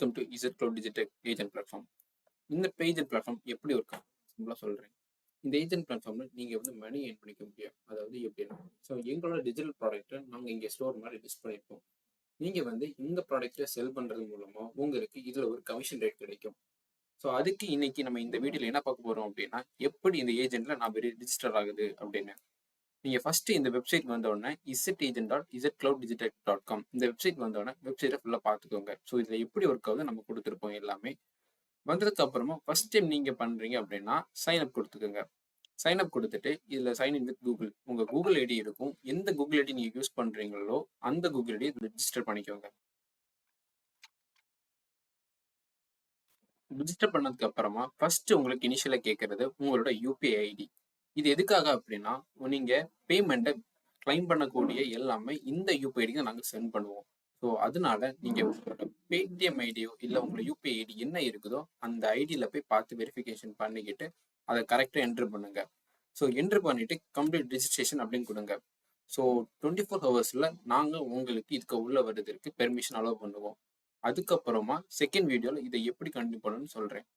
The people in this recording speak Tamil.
Welcome to Z cloud digital agent platform. இந்த ஏஜென்ட் பிளாட்ஃபார்ம் எப்படி ஒர்க் ஆகும் சிம்பிளாக சொல்கிறேன். இந்த ஏஜென்ட் பிளாட்ஃபார்மில் நீங்கள் வந்து மணி ஏர்ன் பண்ணிக்க முடியும். அதாவது எப்படின்னா, ஸோ எங்களோட டிஜிட்டல் ப்ராடக்ட்டை நாங்கள் இங்கே ஸ்டோர் மாதிரி லிஸ்ட் பண்ணியிருப்போம். நீங்கள் வந்து இந்த ப்ராடக்ட்டை செல் பண்ணுறது மூலமாக உங்களுக்கு இதில் ஒரு கமிஷன் ரேட் கிடைக்கும். ஸோ அதுக்கு இன்னைக்கு நம்ம இந்த வீடியோவில் என்ன பார்க்க போகிறோம் அப்படின்னா, எப்படி இந்த ஏஜென்ட்டில் நான் ரிஜிஸ்டர் ஆகுது அப்படின்னு. நீங்கள் ஃபஸ்ட்டு இந்த வெப்சைட் வந்தோடனே isagent.clouddigital.com இந்த வெப்சைட் வந்தோடனே வெப்சைட்டை ஃபுல்லாக பார்த்துக்கோங்க. ஸோ இதில் எப்படி ஒர்க் ஆகுது நம்ம கொடுத்துருப்போம் எல்லாமே. வந்ததுக்கு அப்புறமா ஃபர்ஸ்ட் டைம் நீங்கள் பண்ணுறீங்க அப்படின்னா சைன் அப் கொடுத்துக்கோங்க. சைன் அப் கொடுத்துட்டு இதில் சைன் இன் வித் கூகுள் உங்கள் கூகுள் ஐடி இருக்கும். எந்த கூகுள் ஐடி நீங்கள் யூஸ் பண்ணுறீங்களோ அந்த கூகுள் ஐடி ரிஜிஸ்டர் பண்ணிக்கோங்க. ரிஜிஸ்டர் பண்ணதுக்கு அப்புறமா ஃபர்ஸ்ட் உங்களுக்கு இனிஷியலாக கேட்கறது உங்களோட யூபிஐ ஐடி. இது எதுக்காக அப்படின்னா, நீங்க பேமெண்ட்டை கிளைம் பண்ணக்கூடிய எல்லாமே இந்த யூபிஐ ஐடிக்கு நாங்கள் சென்ட் பண்ணுவோம். ஸோ அதனால நீங்க உங்களோட பேடிஎம் ஐடியோ இல்லை உங்களோட யூபிஐ ஐடி என்ன இருக்குதோ அந்த ஐடியில் போய் பார்த்து வெரிஃபிகேஷன் பண்ணிக்கிட்டு அதை கரெக்டாக என்ட்ரு பண்ணுங்க. ஸோ என்ட்ரு பண்ணிட்டு கம்ப்ளீட் ரிஜிஸ்ட்ரேஷன் அப்படின்னு கொடுங்க. ஸோ 24 ஹவர்ஸில் நாங்கள் உங்களுக்கு இதுக்கு உள்ள வருவதற்கு பெர்மிஷன் அலோவ் பண்ணுவோம். அதுக்கப்புறமா செகண்ட் வீடியோவில் இதை எப்படி கண்டினியூ பண்ணணும்னு சொல்கிறேன்.